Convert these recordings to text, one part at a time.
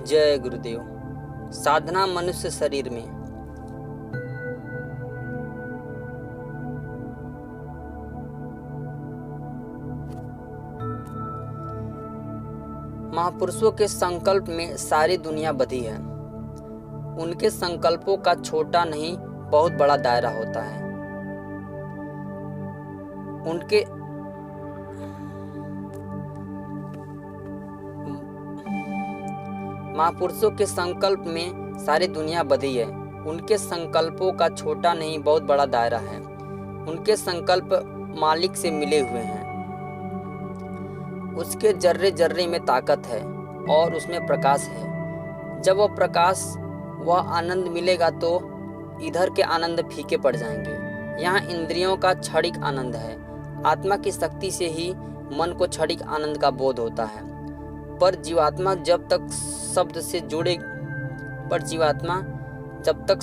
जय गुरुदेव। साधना मनुष्य शरीर में। महापुरुषों के संकल्प में सारी दुनिया बधी है। उनके संकल्पों का छोटा नहीं बहुत बड़ा दायरा होता है। उनके महापुरुषों के संकल्प में सारी दुनिया बधी है। उनके संकल्पों का छोटा नहीं बहुत बड़ा दायरा है। उनके संकल्प मालिक से मिले हुए हैं। उसके जर्रे जर्रे में ताकत है और उसमें प्रकाश है। जब वह प्रकाश वह आनंद मिलेगा तो इधर के आनंद फीके पड़ जाएंगे। यहाँ इंद्रियों का क्षणिक आनंद है। आत्मा की शक्ति से ही मन को क्षणिक आनंद का बोध होता है। पर जीवात्मा जब तक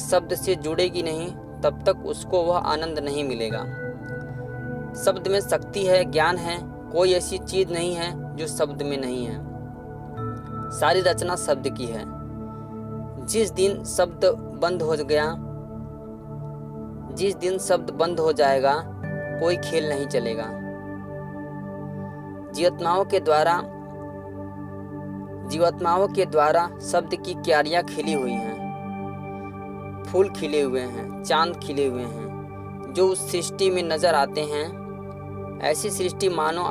शब्द से जुड़ेगी नहीं तब तक उसको वह आनंद नहीं मिलेगा। शब्द में शक्ति है, ज्ञान है। कोई ऐसी चीज नहीं है जो शब्द में नहीं है। सारी रचना शब्द की है। जिस दिन शब्द बंद हो जाएगा कोई खेल नहीं चलेगा। जीवात्माओं के द्वारा शब्द की क्यारियां खिली हुई हैं, फूल खिले हुए हैं, चांद खिले हुए हैं, जो उस सृष्टि में नजर आते हैं। ऐसी सृष्टि मानव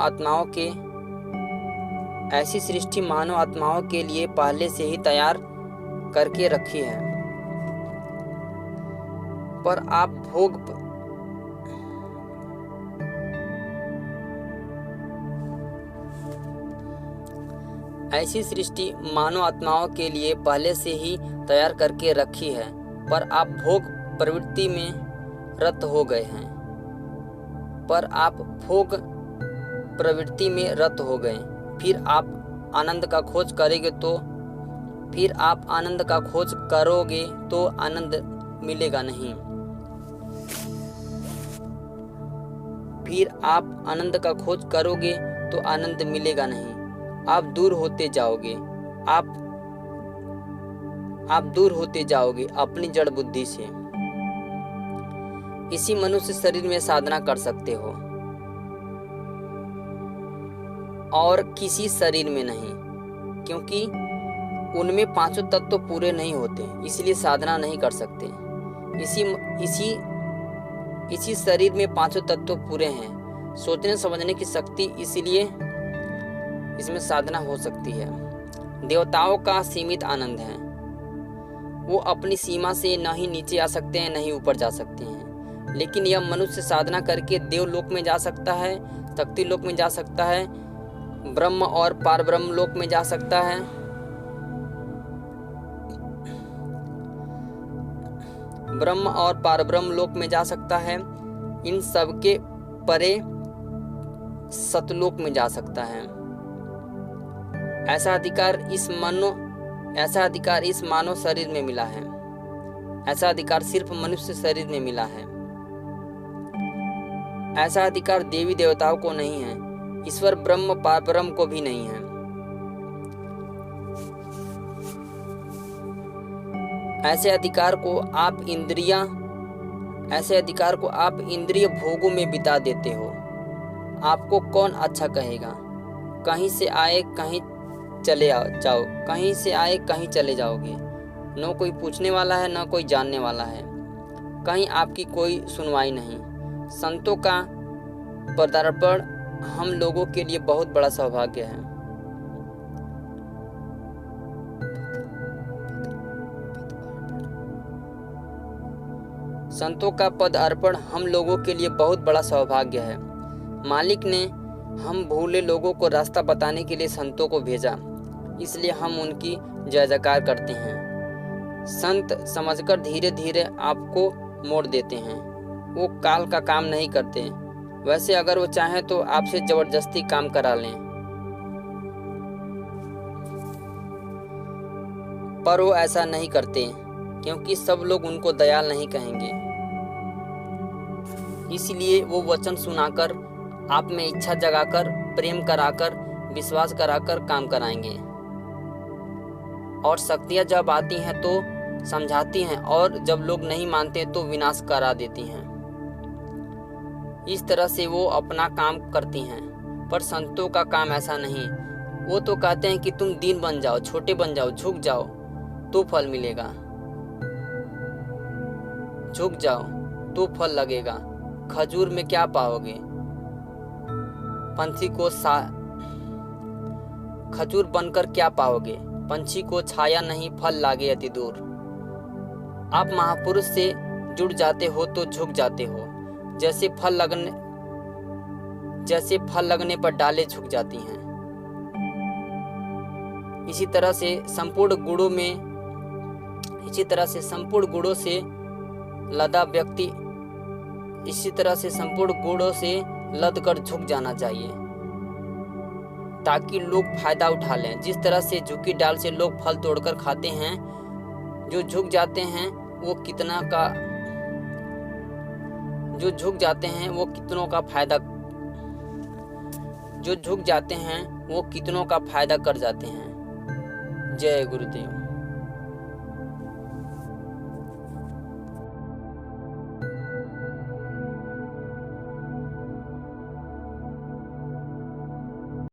आत्माओं के लिए पहले से ही तैयार करके रखी है। पर आप ऐसी सृष्टि मानव आत्माओं के लिए पहले से ही तैयार करके रखी है, पर आप भोग प्रवृत्ति में रत हो गए हैं। फिर आप आनंद का खोज करोगे तो आनंद मिलेगा नहीं। आप दूर होते जाओगे अपनी जड़ बुद्धि से। इसी मनुष्य शरीर में साधना कर सकते हो और किसी शरीर में नहीं, क्योंकि उनमें पांचों तत्व पूरे नहीं होते, इसलिए साधना नहीं कर सकते। इसी शरीर में पांचों तत्व पूरे हैं। सोचने समझने की शक्ति, इसलिए इसमें साधना हो सकती है। देवताओं का सीमित आनंद है। वो अपनी सीमा से न ही नीचे आ सकते हैं न ही ऊपर जा सकते हैं। लेकिन यह मनुष्य साधना करके देवलोक में जा सकता है, शक्ति लोक में जा सकता है, ब्रह्म और पारब्रह्म लोक में जा सकता है। ब्रह्म और पारब्रह्म लोक में जा सकता है। इन सब के परे सतलोक में जा सकता है। ऐसा अधिकार इस मानव शरीर में मिला है। ऐसा अधिकार सिर्फ मनुष्य शरीर में मिला है। ऐसा अधिकार देवी देवताओं को नहीं है, ईश्वर ब्रह्म पारब्रह्म को भी नहीं है। ऐसे अधिकार को आप इंद्रिय भोगों में बिता देते हो। आपको कौन अच्छा कहेगा? कहीं से आए कहीं चले जाओगे। न कोई पूछने वाला है, न कोई जानने वाला है। कहीं आपकी कोई सुनवाई नहीं। संतों का पदार्पण हम लोगों के लिए बहुत बड़ा सौभाग्य है। संतों का पद अर्पण हम लोगों के लिए बहुत बड़ा सौभाग्य है। मालिक ने हम भूले लोगों को रास्ता बताने के लिए संतों को भेजा, इसलिए हम उनकी जय जयकार करते हैं। संत समझकर धीरे धीरे आपको मोड़ देते हैं। वो काल का काम नहीं करते। वैसे अगर वो चाहें तो आपसे जबरदस्ती काम करा लें, पर वो ऐसा नहीं करते, क्योंकि सब लोग उनको दयाल नहीं कहेंगे। इसलिए वो वचन सुनाकर, आप में इच्छा जगाकर, प्रेम कराकर, विश्वास कराकर काम कराएंगे। और शक्तियाँ जब आती हैं तो समझाती हैं, और जब लोग नहीं मानते तो विनाश करा देती हैं। इस तरह से वो अपना काम करती हैं। पर संतों का काम ऐसा नहीं। वो तो कहते हैं कि तुम दीन बन जाओ, छोटे बन जाओ, झुक जाओ तो फल मिलेगा, झुक जाओ तो फल लगेगा। खजूर में क्या पाओगे? पंछी को खजूर बनकर क्या पाओगे? पंछी को छाया नहीं, फल लागे अति दूर। आप महापुरुष से जुड़ जाते हो तो झुक जाते हो। जैसे फल लगने पर डालें झुक जाती हैं। इसी तरह से संपूर्ण गुणों से लद कर झुक जाना चाहिए, ताकि लोग फायदा उठा लें। जिस तरह से झुकी डाल से लोग फल तोड़कर खाते हैं, जो झुक जाते हैं वो कितनों का फायदा कर जाते हैं। जय गुरुदेव।